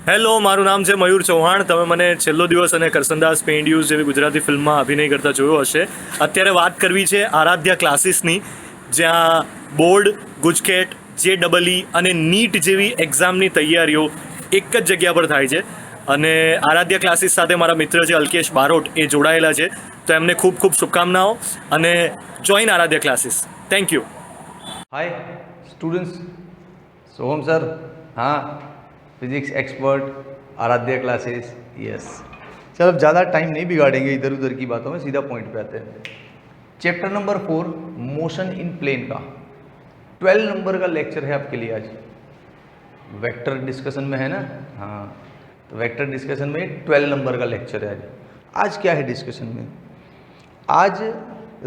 Hello, મારું નામ છે મયુર ચૌહાણ. તમે મને છેલ્લો દિવસ અને કરસનદાસ પેઇન્ડ્યુઝ જેવી ગુજરાતી ફિલ્મમાં અભિનય કરતા જોયો હશે. અત્યારે વાત કરવી છે આરાધ્યા ક્લાસીસની, જ્યાં બોર્ડ, ગુજકેટ, JEE અને નીટ જેવી એક્ઝામની તૈયારીઓ એક જ જગ્યા પર થાય છે. અને આરાધ્યા ક્લાસીસ સાથે મારા મિત્ર છે અલ્કેશ બારોટ, એ જોડાયેલા છે. તો એમને ખૂબ ખૂબ શુભકામનાઓ અને join Aradhya classes. Thank you. Hi students, Soham sir. हाँ, physics expert, Aradhya classes. Yes. चलो अब ज़्यादा टाइम नहीं बिगाड़ेंगे इधर उधर की बातों में, सीधा पॉइंट पे आते हैं. Chapter number 4 motion in plane का 12 नंबर का लेक्चर है आपके लिए आज. वेक्टर डिस्कशन में है ना. हाँ, तो वेक्टर डिस्कशन में 12 नंबर का लेक्चर है आज. आज क्या है डिस्कशन में? आज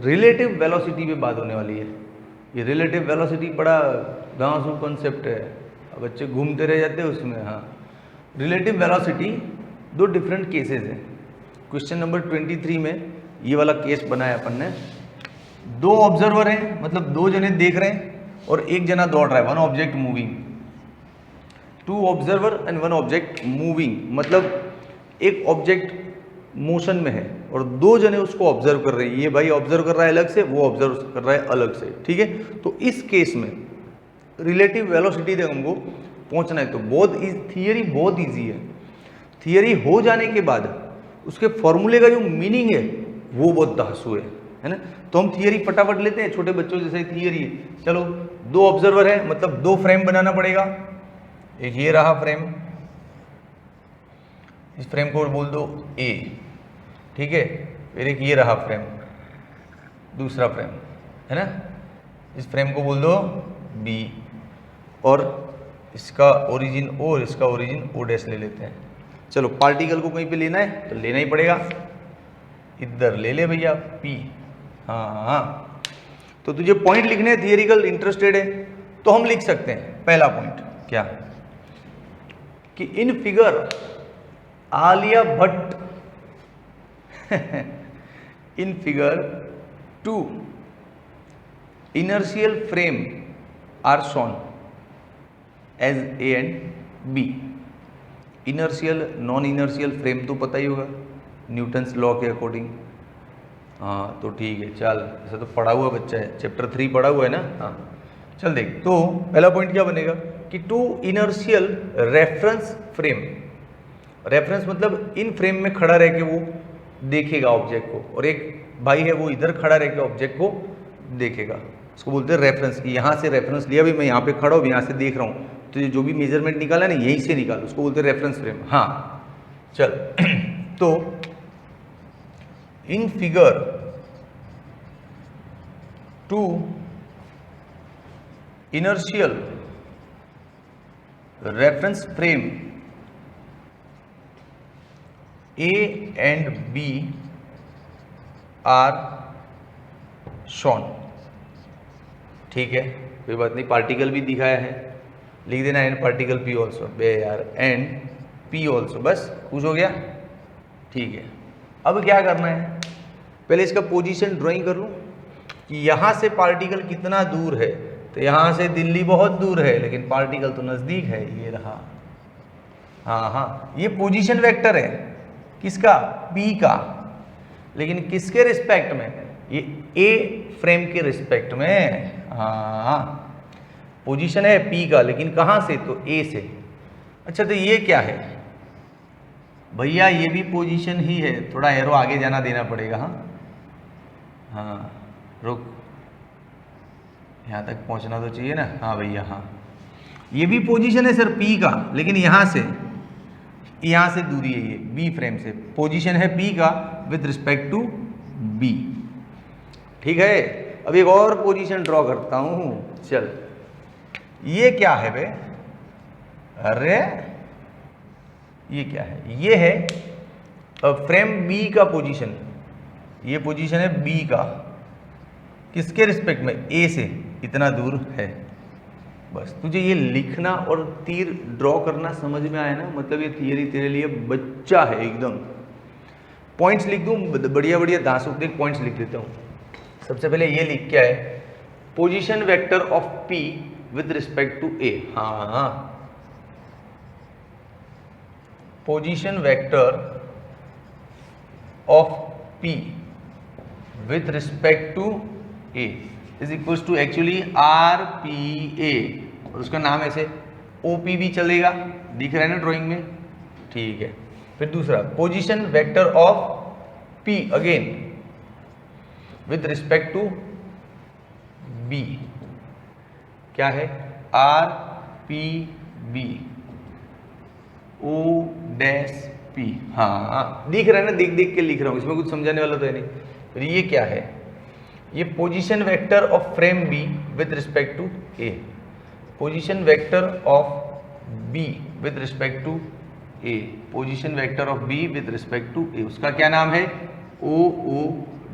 रिलेटिव वेलोसिटी पे बात होने वाली है. ये रिलेटिव वेलोसिटी बड़ा घांसू कॉन्सेप्ट है, बच्चे घूमते रह जाते हैं उसमें. हाँ, रिलेटिव वेलोसिटी दो डिफरेंट केसेस हैं. क्वेश्चन नंबर 23 में ये वाला केस बनाया अपन ने. दो ऑब्जर्वर हैं, मतलब दो जने देख रहे हैं और एक जना दौड़ रहा है. One object moving. Two observer and one object moving, मतलब एक ऑब्जेक्ट मोशन में है और दो जने उसको ऑब्जर्व कर रहे हैं. ये भाई ऑब्जर्व कर रहा है अलग से, वो ऑब्जर्व कर रहा है अलग से. ठीक है, तो इस केस में रिलेटिव वेलोसिटी तक हमको पहुंचना है. तो थियरी बहुत इजी है. थियरी हो जाने के बाद उसके फॉर्मूले का जो मीनिंग है वो बहुत धांसू है ना. तो हम थियरी फटाफट लेते हैं, छोटे बच्चों जैसे थियरी है. चलो, दो ऑब्जर्वर है, मतलब दो फ्रेम बनाना पड़ेगा. एक ये रहा फ्रेम, इस फ्रेम को बोल दो ए. ठीक है, फिर एक ये रहा फ्रेम, दूसरा फ्रेम है ना. इस फ्रेम को बोल दो बी और इसका ओरिजिन ओ और इसका ओरिजिन ओ डैश ले लेते हैं. चलो, पार्टिकल को कहीं पे लेना है तो लेना ही पड़ेगा. इधर ले ले भैया पी. हाँ हाँ, तो तुझे पॉइंट लिखने हैं, थियरिकल इंटरेस्टेड है तो हम लिख सकते हैं. पहला पॉइंट क्या कि in figure Alia Bhatt in figure 2 inertial frame are shown as A and B. Inertial non inertial frame तो पता ही होगा न्यूटन्स लॉ के अकॉर्डिंग. हाँ, तो ठीक है, चल, ऐसा तो पढ़ा हुआ बच्चा है, चैप्टर 3 पढ़ा हुआ है ना. हाँ, चल देख. तो पहला पॉइंट क्या बनेगा कि two inertial reference frame. Reference मतलब इन फ्रेम में खड़ा रह के वो देखेगा ऑब्जेक्ट को, और एक भाई है वो इधर खड़ा रह के ऑब्जेक्ट को देखेगा. उसको बोलते हैं रेफरेंस. की यहाँ से रेफरेंस लिया, भी मैं यहाँ पे खड़ा हूँ, यहाँ से देख रहा हूँ, तो ये जो भी मेजरमेंट निकाला ना यहीं से निकाल, उसको बोलते हैं रेफरेंस फ्रेम. हाँ, चल. तो in figure 2 inertial reference frame A and B are shown. ठीक है, कोई बात नहीं. पार्टिकल भी दिखाया है, लिख देना एंड पार्टिकल P ऑल्सो. बे यार, एंड P ऑल्सो. बस कुछ हो गया. ठीक है, अब क्या करना है, पहले इसका पोजीशन ड्राइंग कर लूँ कि यहाँ से पार्टिकल कितना दूर है. तो यहाँ से दिल्ली बहुत दूर है, लेकिन पार्टिकल तो नज़दीक है. ये रहा. हाँ हाँ, ये पोजीशन वेक्टर है किसका, P का, लेकिन किसके रिस्पेक्ट में, ये A फ्रेम के रिस्पेक्ट में. हाँ, पोजीशन है P का, लेकिन कहाँ से, तो A से. अच्छा, तो ये क्या है भैया, ये भी पोजीशन ही है. थोड़ा एरो आगे जाना देना पड़ेगा. हाँ हाँ, रुक, यहाँ तक पहुँचना तो चाहिए ना. हाँ भैया, हाँ, ये भी पोजीशन है सर P का, लेकिन यहाँ से दूरी है ये B फ्रेम से. पोजीशन है P का विद रिस्पेक्ट टू B. ठीक है, अब एक और पोजीशन ड्रॉ करता हूँ. चल, ये क्या है बे, अरे ये क्या है, ये है फ्रेम B का पोजीशन. ये पोजीशन है B का, किसके रिस्पेक्ट में, A से इतना दूर है. बस तुझे ये लिखना और तीर ड्रॉ करना समझ में आया ना, मतलब ये थियरी तेरे लिए बच्चा है एकदम. पॉइंट्स लिख दूं, बढ़िया बढ़िया दांसों के पॉइंट्स लिख देता हूँ. सबसे पहले ये लिख क्या है, position vector of P with respect to A. हाँ, position vector of P with respect to A is equals to actually RPA, और उसका नाम ऐसे OP भी चलेगा, दिख रहा है ना ड्राइंग में, ठीक है। फिर दूसरा position vector of P again with respect to B, क्या है RPB O डैश P, हाँ दिख रहा है ना, देख देख के लिख रहा हूँ, इसमें कुछ समझाने वाला तो है नहीं। फिर ये क्या है, ये position vector of frame B with respect to A, position vector of B with respect to A, position vector of B with respect to A, उसका क्या नाम है OO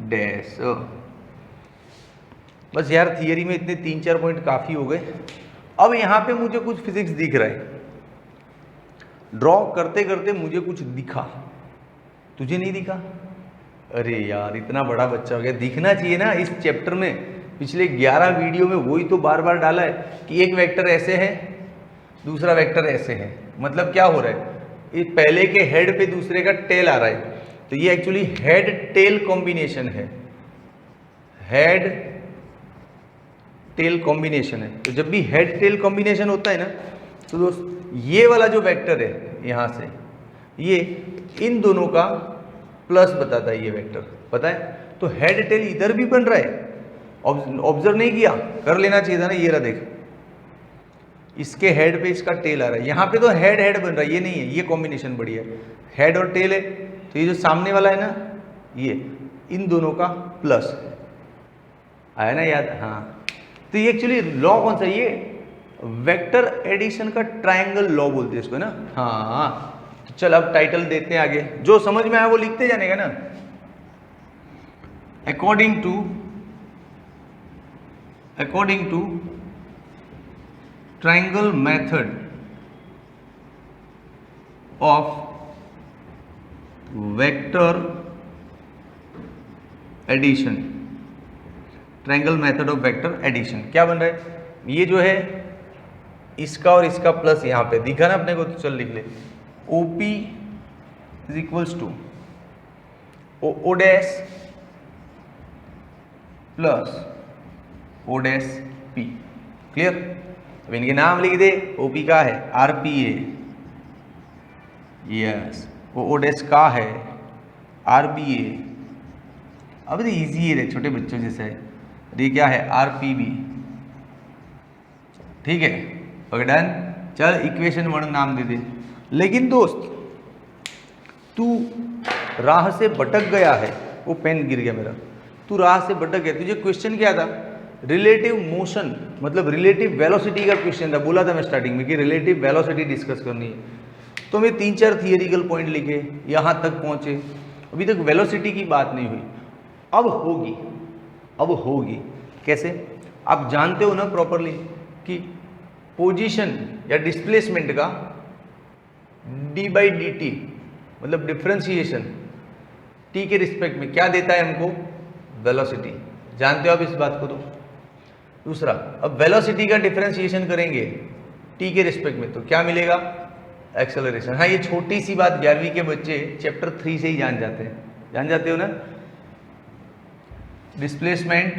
डैश। बस यार थियरी में इतने 3-4 पॉइंट काफ़ी हो गए। अब यहाँ पे मुझे कुछ फिजिक्स दिख रहा है, ड्रॉ करते करते मुझे कुछ दिखा, तुझे नहीं दिखा? अरे यार इतना बड़ा बच्चा हो गया, दिखना चाहिए ना इस चैप्टर में। पिछले 11 वीडियो में वही तो बार बार डाला है कि एक वेक्टर ऐसे है, दूसरा वेक्टर ऐसे है, मतलब क्या हो रहा है, ये पहले के हेड पे दूसरे का टेल आ रहा है, तो ये एक्चुअली हेड टेल कॉम्बिनेशन है, हेड टेल कॉम्बिनेशन है। तो जब भी हेड टेल कॉम्बिनेशन होता है ना, तो दोस्त ये वाला जो वेक्टर है यहाँ से, ये इन दोनों का प्लस बताता है, ये वेक्टर पता है। तो हेड टेल इधर भी बन रहा है, ऑब्जर्व नहीं किया, कर लेना चाहिए था ना। ये रहा देख, इसके हेड पे इसका टेल आ रहा है, यहाँ पे तो हेड हेड बन रहा है, ये नहीं है, ये कॉम्बिनेशन बढ़िया है, हेड और टेल है। तो ये जो सामने वाला है ना, ये इन दोनों का प्लस है, आया ना याद? हाँ, तो ये एक्चुअली लॉ कौन सा, ये वेक्टर एडिशन का ट्रायंगल लॉ बोलते हैं इसको ना। हाँ चल अब टाइटल देते हैं आगे, जो समझ में आया वो लिखते जाने का ना। According to triangle method of vector addition, triangle method of vector addition क्या बन रहा है, ये जो है इसका और इसका प्लस यहाँ पे दिखा ना अपने को, तो चल लिख ले, OP is equals to O dash plus O dash P, clear. अब इनके नाम लिख दे, OP का है RPA, यस, O डैश का है RBA। अब तो ईजी है, छोटे बच्चों जैसे है, ये क्या है RPB, ठीक है, ओके डन। चल इक्वेशन 1 नाम दे दे। लेकिन दोस्त तू राह से भटक गया है, वो पेन गिर गया मेरा, तू राह से भटक गया, तुझे क्वेश्चन क्या था, रिलेटिव मोशन मतलब रिलेटिव वेलोसिटी का क्वेश्चन था। बोला था मैं स्टार्टिंग में कि रिलेटिव वेलोसिटी डिस्कस करनी है, तो मैं 3-4 थियरिकल पॉइंट लिखे, यहाँ तक पहुँचे, अभी तक वेलोसिटी की बात नहीं हुई। अब होगी कैसे, आप जानते हो ना प्रॉपरली कि पोजीशन या डिस्प्लेसमेंट का d/dt मतलब डिफरेंशिएशन t के रिस्पेक्ट में क्या देता है हमको, वेलोसिटी। जानते हो आप इस बात को? तो दूसरा, अब वेलोसिटी का डिफरेंशिएशन करेंगे t के रिस्पेक्ट में तो क्या मिलेगा, एक्सेलरेशन। हाँ, ये छोटी सी बात 11वीं के बच्चे चैप्टर 3 से ही जान जाते हो ना। Displacement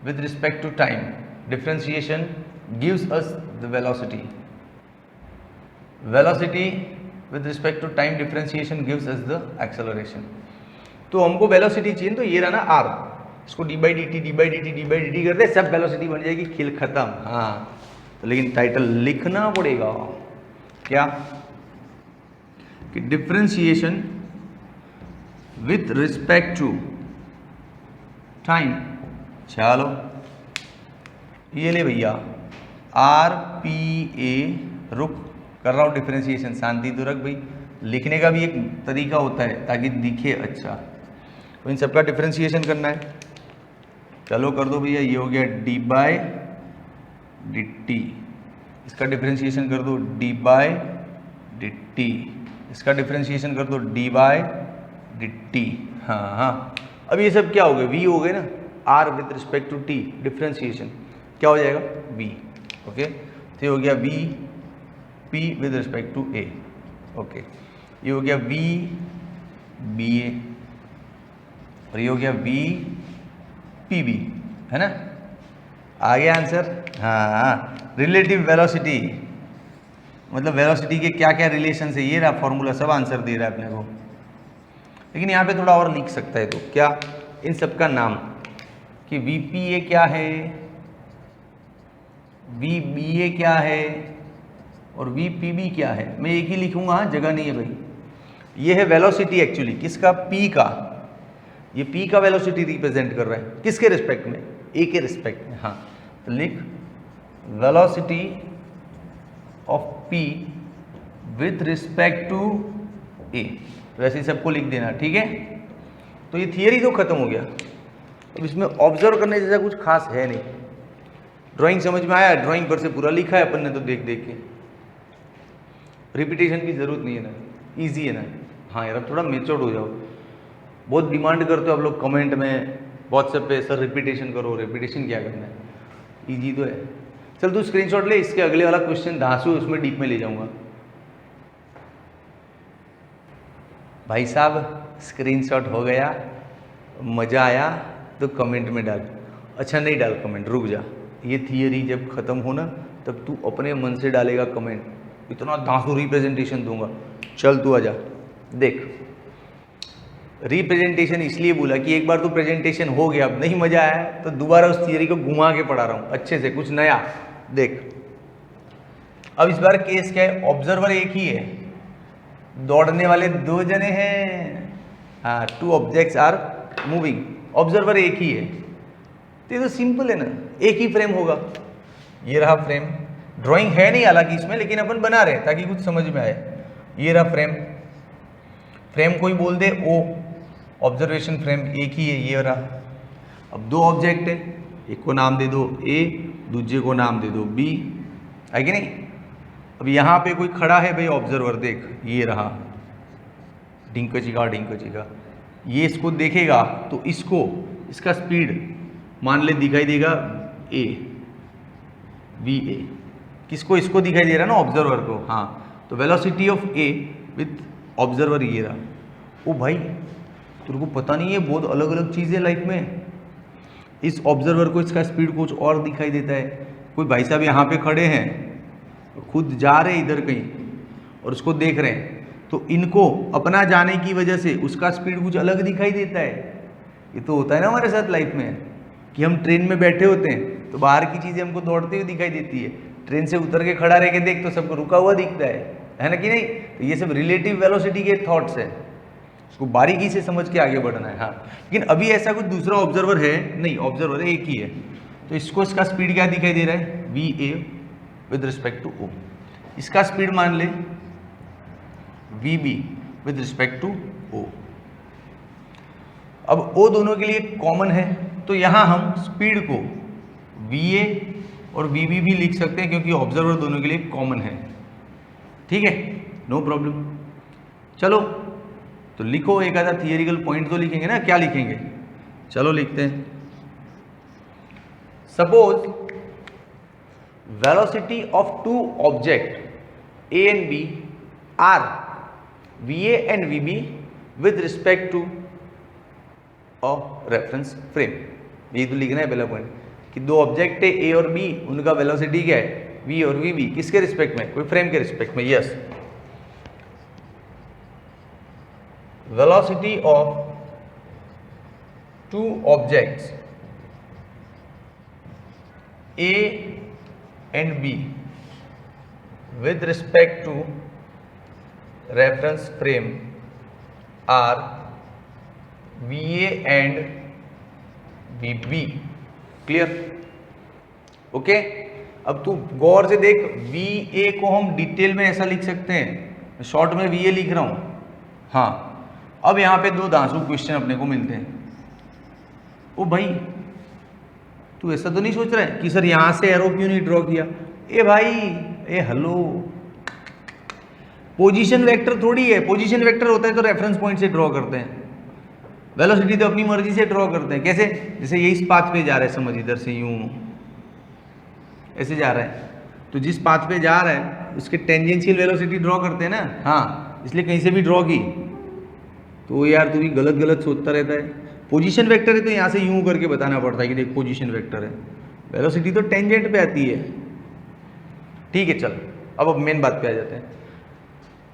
with respect to time, differentiation gives us the velocity, velocity with respect to time differentiation gives us the acceleration। तो हमको वेलोसिटी चाहिए, तो ये रहा ना r, इसको d/dt करते सब वेलोसिटी बन जाएगी, खेल खत्म। हाँ, तो लेकिन टाइटल लिखना पड़ेगा क्या, कि differentiation with respect to time. चलो ये ले भैया, RPA, रुक कर रहा हूँ डिफरेंशिएशन, शांति तो रख भाई, लिखने का भी एक तरीका होता है ताकि दिखे अच्छा। तो इन सबका डिफरेंशिएशन करना है, चलो कर दो भैया। ये हो गया d/dt, इसका डिफरेंशिएशन कर दो d/dt, इसका डिफरेंशिएशन कर दो d/dt। हाँ, अब ये सब क्या हो गए, v हो गए ना, r with respect to t, differentiation क्या हो जाएगा v, ओके। तो ये हो गया v p with respect to a, okay. ये हो गया वी बी ए और ये हो गया वी पी बी, है ना? आ गया आंसर? हाँ, रिलेटिव वेलोसिटी मतलब वेलोसिटी के क्या क्या रिलेशन है, ये रहा फॉर्मूला, सब आंसर दे रहा है अपने को। लेकिन यहाँ पे थोड़ा और लिख सकता है तो क्या, इन सब का नाम कि वी पी ए क्या है, वी बी ए क्या है और वी पी बी क्या है। मैं एक ही लिखूंगा, जगह नहीं है भाई। ये है वेलोसिटी एक्चुअली किसका, पी का। ये पी का वेलोसिटी रिप्रेजेंट कर रहा है किसके रिस्पेक्ट में, ए के रिस्पेक्ट में। हाँ, तो लिख velocity of P with respect to A, वैसे ही सबको लिख देना, ठीक है। तो ये थियरी तो खत्म हो गया। अब इसमें ऑब्जर्व करने जैसा कुछ खास है नहीं। ड्राइंग समझ में आया? ड्राइंग पर से पूरा लिखा है अपन ने तो देख देख के, रिपीटेशन की जरूरत नहीं है ना, इजी है ना। हाँ यार, अब थोड़ा मेच्योर्ड हो जाओ। बहुत डिमांड करते हो आप लोग कमेंट में, व्हाट्सएप पे, सर रिपीटेशन करो। रिपीटेशन क्या करना है, इजी तो है। चल तू स्क्रीनशॉट ले, इसके अगले वाला क्वेश्चन धांसू, उसमें डीप में ले जाऊंगा। भाई साहब स्क्रीनशॉट हो गया, मज़ा आया तो कमेंट में डाल। अच्छा नहीं डाल कमेंट, रुक जा। ये थियरी जब खत्म हो ना, तब तू अपने मन से डालेगा कमेंट। इतना धांसू रिप्रेजेंटेशन दूंगा। चल तू आजा, देख। रिप्रेजेंटेशन इसलिए बोला कि एक बार तो प्रेजेंटेशन हो गया, अब नहीं मजा आया तो दोबारा उस थियरी को घुमा के पढ़ा रहा हूँ अच्छे से, कुछ नया। देख, अब इस बार केस क्या है, ऑब्जर्वर एक ही है, दौड़ने वाले दो जने हैं। हाँ, two objects are moving, observer एक ही है। तो ये तो सिंपल है ना, एक ही फ्रेम होगा। ये रहा फ्रेम, ड्राइंग है नहीं हालांकि इसमें, लेकिन अपन बना रहे हैं ताकि कुछ समझ में आए। ये रहा फ्रेम, फ्रेम कोई बोल दे ओ, ऑब्जर्वेशन फ्रेम एक ही है, ये रहा। अब दो ऑब्जेक्ट है, एक को नाम दे दो ए, दूसरे को नाम दे दो बी, है कि नहीं। अब यहाँ पे कोई खड़ा है भाई ऑब्जर्वर, देख ये रहा, ढिंकचिका ढिंकचिका। ये इसको देखेगा तो इसको, इसका स्पीड मान ले दिखाई देगा ए, वी ए। किसको, इसको दिखाई दे रहा है ना, ऑब्जर्वर को। हाँ, तो velocity of A with observer ये रहा। ओ भाई, तेरे को पता नहीं है बहुत अलग अलग चीज़ है लाइफ में। इस ऑब्जर्वर को इसका स्पीड कुछ और दिखाई देता है। कोई भाई साहब यहाँ पे खड़े हैं, खुद जा रहे हैं इधर कहीं और उसको देख रहे हैं, तो इनको अपना जाने की वजह से उसका स्पीड कुछ अलग दिखाई देता है। ये तो होता है ना हमारे साथ लाइफ में, कि हम ट्रेन में बैठे होते हैं तो बाहर की चीज़ें हमको दौड़ते हुए दिखाई देती है। ट्रेन से उतर के खड़ा रह के देख तो सबको रुका हुआ दिखता है ना कि नहीं। तो ये सब रिलेटिव वेलोसिटी के थॉट्स है, उसको बारीकी से समझ के आगे बढ़ना है। हाँ, लेकिन अभी ऐसा कुछ दूसरा ऑब्जर्वर है नहीं, ऑब्जर्वर एक ही है। तो इसको, इसका स्पीड क्या दिखाई दे रहा है, V A with respect to O. इसका स्पीड मान ले V B with respect to O. अब ओ दोनों के लिए कॉमन है, तो यहां हम स्पीड को वी ए और वी बी भी लिख सकते हैं, क्योंकि ऑब्जर्वर दोनों के लिए कॉमन है। ठीक है, नो प्रॉब्लम। चलो तो लिखो, एक आधा थियरिकल पॉइंट तो लिखेंगे ना, क्या लिखेंगे, चलो लिखते हैं। Suppose velocity of two object A and B are V A and V B with respect to a reference frame. ये तो लिखना है पहला पॉइंट, कि दो ऑब्जेक्ट है ए और बी, उनका वेलोसिटी क्या है, वी और वी बी, किसके रिस्पेक्ट में, कोई फ्रेम के रिस्पेक्ट में। Yes, velocity of two objects A and B with respect to reference frame are VA and VB। Clear, okay. अब तू गौर से देख, VA को हम डिटेल में ऐसा लिख सकते हैं, शॉर्ट में VA लिख रहा हूं। हाँ, अब यहाँ पे दो धांसू क्वेश्चन अपने को मिलते हैं। ओ भाई, तू ऐसा तो नहीं सोच रहा है कि सर यहाँ से एरो क्यों नहीं ड्रॉ किया। ए भाई, ए हेलो, पोजीशन वेक्टर थोड़ी है। पोजीशन वेक्टर होता है तो रेफरेंस पॉइंट से ड्रॉ करते हैं, वेलोसिटी तो अपनी मर्जी से ड्रॉ करते हैं। कैसे, जैसे ये इस पाथ पे जा रहा है, समझ, इधर से यूं ऐसे जा रहा है, तो जिस पाथ पे जा रहा है उसके टेंजेंशियल वेलोसिटी ड्रॉ करते हैं ना। हाँ, इसलिए कहीं से भी ड्रॉ की तो यार तू भी गलत गलत सोचता रहता है। पोजीशन वेक्टर है तो यहाँ से यूं करके बताना पड़ता है कि देख पोजीशन वेक्टर है, वेलोसिटी तो टेंजेंट पे आती है। ठीक है चल, अब मेन बात पे आ जाते हैं,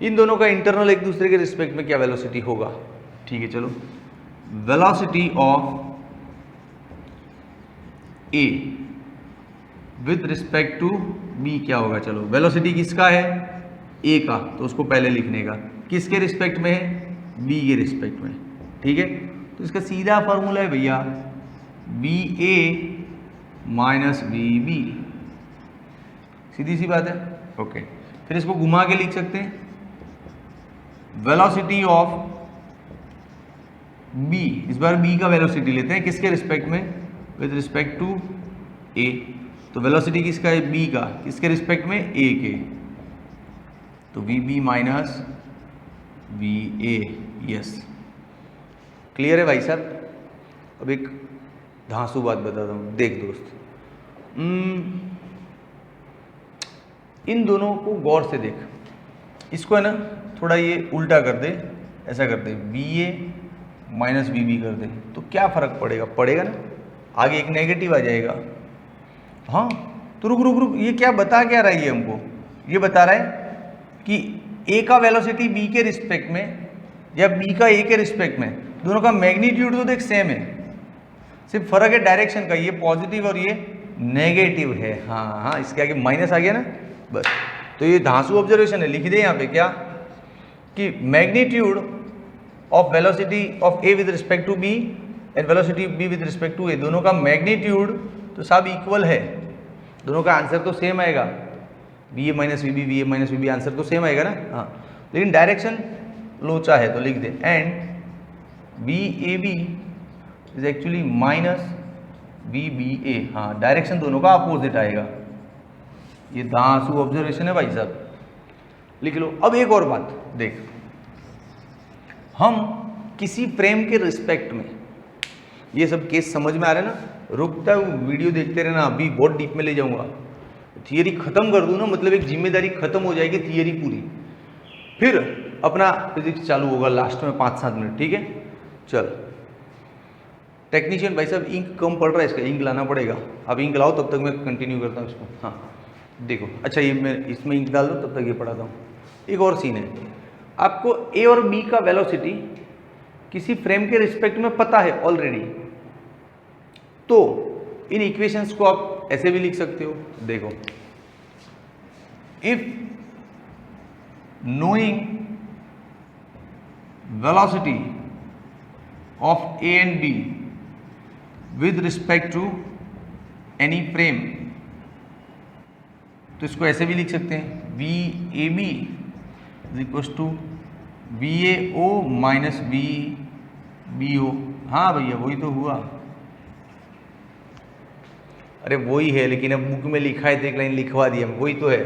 इन दोनों का इंटरनल एक दूसरे के रिस्पेक्ट में क्या वेलोसिटी होगा। ठीक है चलो, velocity of A with respect to B क्या होगा। चलो वेलोसिटी किसका है, ए का, तो उसको पहले लिखने का, किसके रिस्पेक्ट में है, बी के रिस्पेक्ट में। ठीक है, तो इसका सीधा फॉर्मूला है भैया B A minus B B, सीधी सी बात है। ओके, फिर इसको घुमा के लिख सकते हैं, वेलोसिटी ऑफ बी, इस बार बी का वेलोसिटी लेते हैं किसके रिस्पेक्ट में, विद रिस्पेक्ट टू ए। तो वेलोसिटी किसका है, बी का, किसके रिस्पेक्ट में, ए के, तो V B minus V A. Yes, clear है भाई साहब। अब एक धांसू बात बताता हूँ, देख दोस्त, इन दोनों को गौर से देख, इसको है ना थोड़ा ये उल्टा कर दे, ऐसा कर दे B A minus B B कर दे, तो क्या फ़र्क पड़ेगा, पड़ेगा ना, आगे एक नेगेटिव आ जाएगा। हाँ तो रुक रुक रुक, ये क्या बता क्या रहा है ये हमको, ये बता रहा है कि ए का वेलोसिटी बी के रिस्पेक्ट में या बी का ए के रिस्पेक्ट में, दोनों का मैग्नीट्यूड तो देख सेम है, सिर्फ फर्क है डायरेक्शन का, ये पॉजिटिव और ये नेगेटिव है। हाँ हाँ, इसके आगे माइनस आ गया ना, बस। तो ये धांसू ऑब्जर्वेशन है, लिख दे यहाँ पे क्या, कि magnitude of velocity of A with respect to B and velocity B with respect to A, दोनों का मैग्नीट्यूड तो सब इक्वल है, दोनों का आंसर तो सेम आएगा, B A minus V B, B A minus V B, answer तो सेम आएगा ना। हाँ, लेकिन डायरेक्शन लोचा है तो लिख दे, and B A B is actually minus B B A. हाँ, डायरेक्शन दोनों का अपोजिट आएगा, ये धांसू ऑब्जर्वेशन है भाई साहब, लिख लो। अब एक और बात देख, हम किसी फ्रेम के रिस्पेक्ट में, ये सब केस समझ में आ रहा है ना, रुकता है वीडियो देखते रहना, अभी बहुत डीप में ले जाऊंगा, थियरी खत्म कर दूँ ना, मतलब एक जिम्मेदारी खत्म हो जाएगी, थियरी पूरी, फिर अपना फिजिक्स चालू होगा लास्ट में 5-7 मिनट। ठीक है चल, टेक्नीशियन भाई साहब इंक कम पड़ रहा है, इसका इंक लाना पड़ेगा, अब इंक लाओ, तब तक मैं कंटिन्यू करता हूँ इसको। हाँ देखो, अच्छा ये मैं इसमें इंक डाल दूँ, तब तक ये पढ़ाता हूँ। एक और सीन है, आपको ए और बी का वेलोसिटी किसी फ्रेम के रिस्पेक्ट में पता है ऑलरेडी, तो इन इक्वेशंस को आप ऐसे भी लिख सकते हो, देखो, if knowing velocity of A and B with respect to any frame, तो इसको ऐसे भी लिख सकते हैं, V A B is equal to V A O minus V B O. हाँ भैया वही तो हुआ, अरे वही है, लेकिन अब बुक में लिखा है तो एक लाइन लिखवा दिया, वही तो है।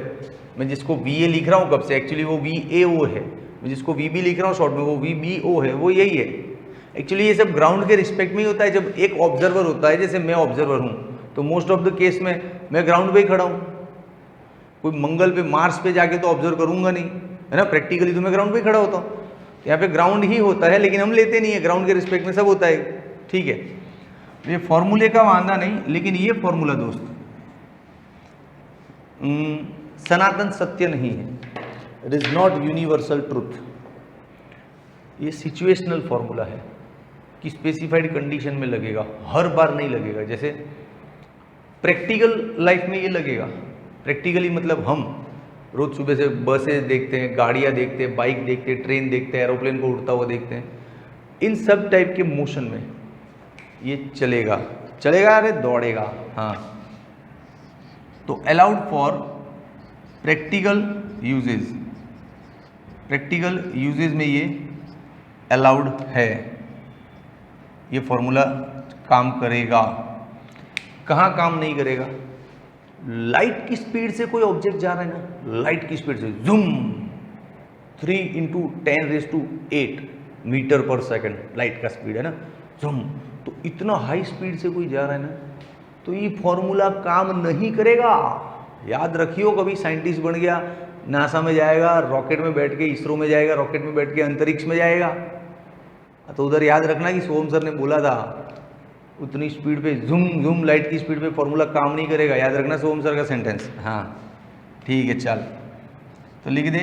मैं जिसको वी ए लिख रहा हूँ कब से, एक्चुअली वो वी ए ओ है, मैं जिसको वी बी लिख रहा हूँ शॉर्ट में, वो वी बी ओ है, वो यही है। एक्चुअली ये सब ग्राउंड के रिस्पेक्ट में ही होता है। जब एक ऑब्जर्वर होता है, जैसे मैं ऑब्जर्वर हूँ, तो मोस्ट ऑफ द केस में मैं ग्राउंड पे ही खड़ा हूँ, कोई मंगल पे मार्स पे जाके तो ऑब्जर्व करूंगा नहीं, है ना, प्रैक्टिकली तो मैं ग्राउंड पे खड़ा होता हूँ। यहाँ पे ग्राउंड ही होता है, लेकिन हम लेते नहीं है, ग्राउंड के रिस्पेक्ट में सब होता है। ठीक है, ये फॉर्मूले का वादा नहीं, लेकिन ये फॉर्मूला दोस्त सनातन सत्य नहीं है, it is not universal truth. ये सिचुएशनल फॉर्मूला है कि स्पेसिफाइड कंडीशन में लगेगा, हर बार नहीं लगेगा। जैसे प्रैक्टिकल लाइफ में ये लगेगा, प्रैक्टिकली मतलब हम रोज सुबह से बसें देखते हैं, गाड़ियाँ देखते हैं, बाइक देखते हैं, ट्रेन देखते हैं, एरोप्लेन को उड़ता हुआ देखते हैं, इन सब टाइप के मोशन में ये चलेगा, चलेगा, अरे दौड़ेगा। हाँ, तो allowed for practical usages, practical usages में ये अलाउड है, ये फॉर्मूला काम करेगा। कहाँ काम नहीं करेगा? लाइट की स्पीड से कोई ऑब्जेक्ट जा रहा है ना, लाइट की स्पीड से जूम 3 × 10⁸ मीटर पर सेकंड लाइट का स्पीड है ना, जूम, तो इतना हाई स्पीड से कोई जा रहा है ना, तो ये फॉर्मूला काम नहीं करेगा। याद रखियो, कभी साइंटिस्ट बन गया, नासा में जाएगा, रॉकेट में बैठ के इसरो में जाएगा, रॉकेट में बैठ के अंतरिक्ष में जाएगा, तो उधर याद रखना कि सोम सर ने बोला था उतनी स्पीड पे झूम लाइट की स्पीड पे फॉर्मूला काम नहीं करेगा। याद रखना सोम सर का सेंटेंस। हाँ ठीक है, चल तो लिख दे।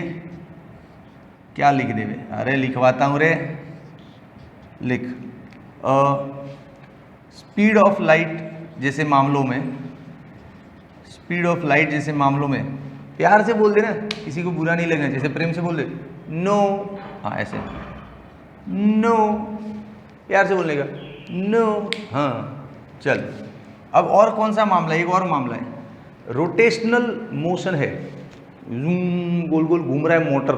क्या लिख दे बे? अरे लिखवाता हूँ रे, लिख। स्पीड ऑफ लाइट जैसे मामलों में, स्पीड ऑफ लाइट जैसे मामलों में, प्यार से बोल दे ना, किसी को बुरा नहीं लगना, जैसे प्रेम से बोल दे नो। हाँ ऐसे नो, प्यार से बोलने का नो। हाँ चल, अब और कौन सा मामला है? एक और मामला है, रोटेशनल मोशन है, गोल गोल घूम रहा है मोटर,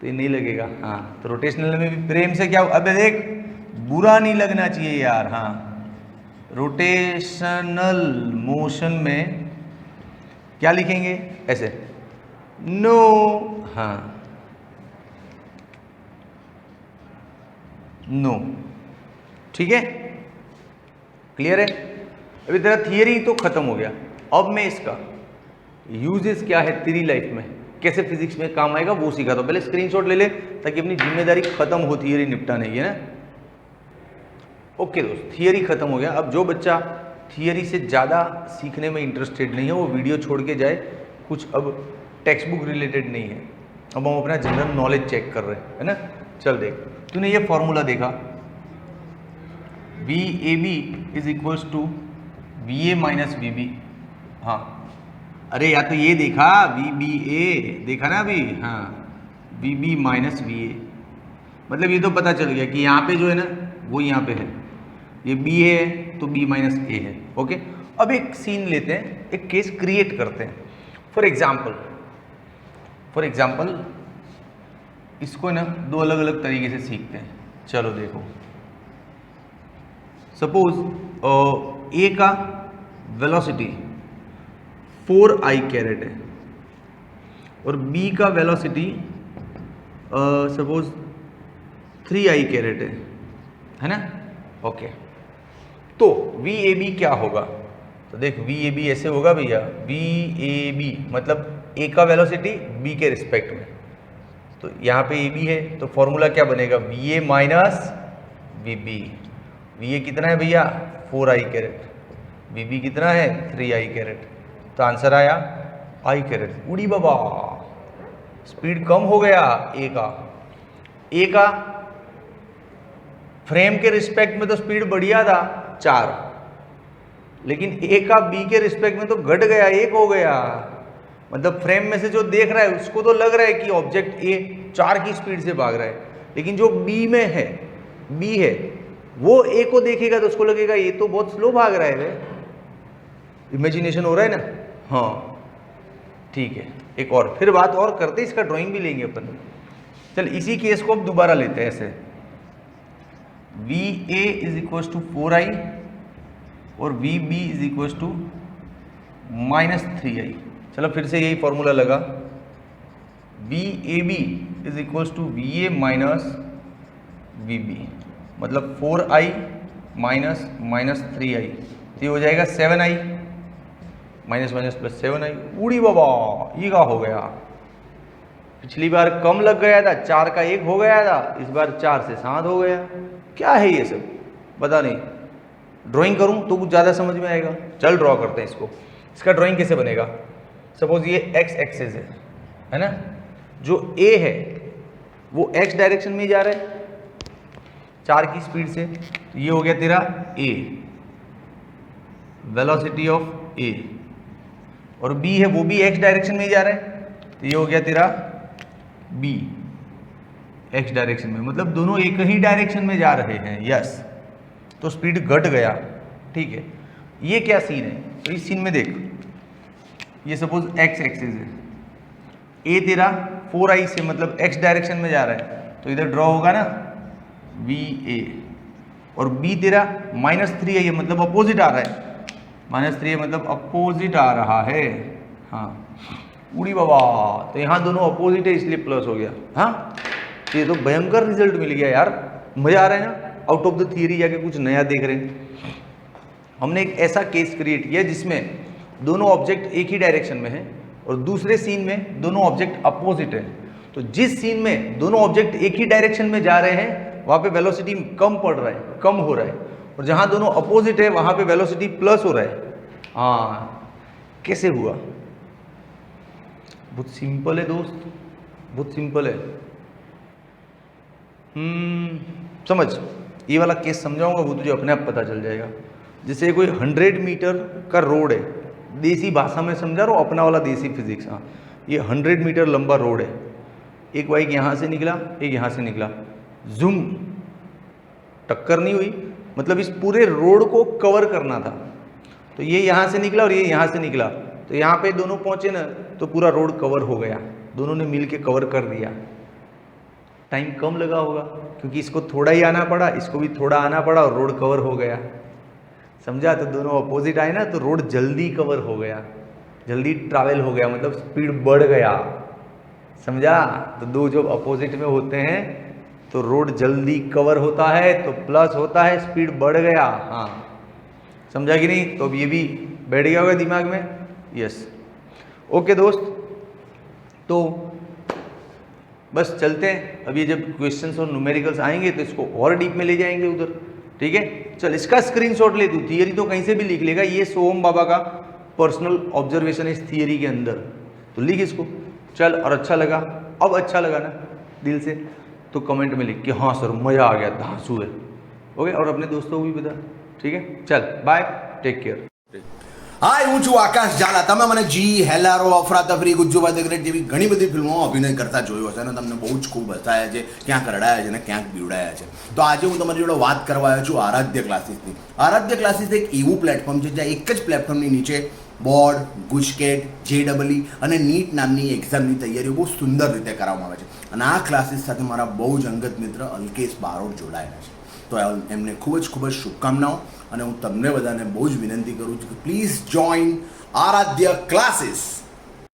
तो ये नहीं लगेगा। हाँ तो रोटेशनल में भी प्रेम से क्या, अबे देख बुरा नहीं लगना चाहिए यार। हाँ रोटेशनल मोशन में क्या लिखेंगे? ऐसे नो। हाँ नो, ठीक है, क्लियर है? अभी तेरा थियरी तो खत्म हो गया, अब मैं इसका यूजेस क्या है तेरी लाइफ में, कैसे फिजिक्स में काम आएगा वो सीखा। तो पहले स्क्रीनशॉट ले ले ताकि अपनी जिम्मेदारी खत्म हो थियरी निपटाने की, है ना। ओके दोस्त, थियरी खत्म हो गया। अब जो बच्चा थियरी से ज़्यादा सीखने में इंटरेस्टेड नहीं है वो वीडियो छोड़ के जाए, कुछ अब टेक्स्ट बुक रिलेटेड नहीं है, अब हम अपना जनरल नॉलेज चेक कर रहे हैं, है ना। चल देख, तूने ये फॉर्मूला देखा, V A B is equals to V A minus V B. हाँ अरे या तो ये देखा वी बी ए, देखा ना अभी। हाँ V B minus V A, मतलब ये तो पता चल गया कि यहाँ पे जो है ना वो यहाँ पे है, ये बी है तो बी माइनस ए है। ओके, अब एक सीन लेते हैं, एक केस क्रिएट करते हैं। फॉर एग्जाम्पल इसको ना दो अलग अलग तरीके से सीखते हैं। चलो देखो, सपोज ए का वेलोसिटी 4i कैरेट है और बी का वेलोसिटी सपोज 3i कैरेट है ना। ओके, तो वी ए बी क्या होगा? तो देख वी ए बी ऐसे होगा भैया, वी ए बी मतलब ए का वेलोसिटी बी के रिस्पेक्ट में, तो यहाँ पे ए बी है तो फॉर्मूला क्या बनेगा? V A minus V B. V A कितना है भैया? 4i कैरेट, वी बी कितना है? 3i कैरेट, तो आंसर आया i कैरेट। उड़ी बाबा, स्पीड कम हो गया ए का फ्रेम के रिस्पेक्ट में तो स्पीड बढ़िया था 4, लेकिन ए का बी के रिस्पेक्ट में तो घट गया, 1 हो गया। मतलब फ्रेम में से जो देख रहा है उसको तो लग रहा है कि ऑब्जेक्ट ए 4 की स्पीड से भाग रहा है, लेकिन जो बी में है, बी है, वो ए को देखेगा तो उसको लगेगा ये तो बहुत स्लो भाग रहा है। इमेजिनेशन हो रहा है ना। हाँ ठीक है, एक और फिर बात और करते, इसका ड्राइंग भी लेंगे अपन। चल इसी केस को अब दोबारा लेते हैं ऐसे, V A is equals to 4i और V B is equals to minus 3i। चलो फिर से यही फॉर्मूला लगा, V A B is equals to V A minus V B, मतलब 4i माइनस 3i, तो ये हो जाएगा 7i माइनस प्लस 7i। उड़ी बाबा, ये का हो गया। पिछली बार कम लग गया था, 4 का 1 हो गया था, इस बार 4 से 7 हो गया। क्या है ये सब, पता नहीं। ड्राइंग करूं तो कुछ ज़्यादा समझ में आएगा। चल ड्रॉ करते हैं इसको। इसका ड्राइंग कैसे बनेगा? सपोज ये x एक्सिस है ना, जो a है वो x डायरेक्शन में ही जा रहा है 4 की स्पीड से, तो ये हो गया तेरा a, वेलोसिटी ऑफ a, और b है वो भी x डायरेक्शन में ही जा रहा है, तो ये हो गया तेरा b, x डायरेक्शन में, मतलब दोनों एक ही डायरेक्शन में जा रहे हैं। यस, तो स्पीड घट गया। ठीक है, ये क्या सीन है? तो इस सीन में देख, ये सपोज x एक्सिस है, a तेरा 4i से मतलब x डायरेक्शन में जा रहा है, तो इधर ड्रॉ होगा ना वी ए, और b तेरा माइनस 3i है मतलब अपोजिट आ रहा है, माइनस 3 मतलब अपोजिट आ रहा है। हाँ उड़ी बाबा, तो यहाँ दोनों अपोजिट है इसलिए प्लस हो गया। हाँ ये तो भयंकर रिजल्ट मिल गया यार, मजा आ रहा है ना, आउट ऑफ द थियरी जाके कुछ नया देख रहे हैं। हमने एक ऐसा केस क्रिएट किया जिसमें दोनों ऑब्जेक्ट एक ही डायरेक्शन में है और दूसरे सीन में दोनों ऑब्जेक्ट अपोजिट है। तो जिस सीन में दोनों ऑब्जेक्ट एक ही डायरेक्शन में जा रहे हैं वहाँ पे वेलोसिटी कम पड़ रहा है, कम हो रहा है, और जहाँ दोनों अपोजिट है वहाँ पे वेलोसिटी प्लस हो रहा है। हाँ, कैसे हुआ? बहुत सिंपल है दोस्त, बहुत सिंपल है। समझ, ये वाला केस समझाऊंगा वो तुझे अपने आप पता चल जाएगा। जैसे कोई 100 मीटर का रोड है, देसी भाषा में समझा रहा हूँ, अपना वाला देसी फिजिक्स। हाँ, ये 100 मीटर लंबा रोड है, एक बाइक यहाँ से निकला, एक यहाँ से निकला, जूम, टक्कर नहीं हुई, मतलब इस पूरे रोड को कवर करना था। तो ये यहाँ से निकला और ये यहाँ से निकला, तो यहाँ पे दोनों पहुँचे ना, तो पूरा रोड कवर हो गया, दोनों ने मिल के कवर कर दिया। टाइम कम लगा होगा क्योंकि इसको थोड़ा ही आना पड़ा, इसको भी थोड़ा आना पड़ा और रोड कवर हो गया। समझा? तो दोनों अपोजिट आए ना तो रोड जल्दी कवर हो गया, जल्दी ट्रैवल हो गया, मतलब स्पीड बढ़ गया। समझा? तो दो जब अपोजिट में होते हैं तो रोड जल्दी कवर होता है तो प्लस होता है, स्पीड बढ़ गया। हाँ, समझा कि नहीं? तो अब ये भी बैठ गया होगा दिमाग में। यस, ओके दोस्त, तो बस चलते हैं। अब ये जब क्वेश्चंस और न्यूमेरिकल्स आएंगे तो इसको और डीप में ले जाएंगे उधर। ठीक है, चल इसका स्क्रीनशॉट ले, तू थियरी तो कहीं से भी लिख लेगा, ये सोम बाबा का पर्सनल ऑब्जर्वेशन इस थियरी के अंदर, तो लिख इसको। चल, और अच्छा लगा, अब अच्छा लगा ना दिल से, तो कमेंट में लिख कि हाँ सर मज़ा आ गया, धांसू है। ओके, और अपने दोस्तों को भी बता। ठीक है, चल बाय, टेक केयर। હાય, હું છું આકાશ ઝાલા. તમે મને જી, હેલારો, અફરાતફરી, ગુજ્જુભાઈ ધ ગ્રેટ જેવી ઘણી બધી ફિલ્મોમાં અભિનય કરતા જોયો હશે અને તમને બહુ જ ખૂબ હસાયા છે, ક્યાંક રડાયા છે અને ક્યાંક બીવડાયા છે. તો આજે હું તમારી જોડે વાત કરવા આવ્યો છું આરાધ્ય ક્લાસીસની. આરાધ્ય ક્લાસીસ એક એવું પ્લેટફોર્મ છે જ્યાં એક જ પ્લેટફોર્મની નીચે બોર્ડ, ગુજકેટ, JEE અને નીટ નામની એક્ઝામની તૈયારીઓ બહુ સુંદર રીતે કરાવવામાં આવે છે. અને આ ક્લાસીસ સાથે મારા બહુ જ અંગત મિત્ર અલ્કેશ બારોટ જોડાયેલા છે. તો એમને ખૂબ જ શુભકામનાઓ, અને હું તમને બધાને બહુ જ વિનંતી કરું છું કે પ્લીઝ જોઈન આરાધ્ય ક્લાસીસ.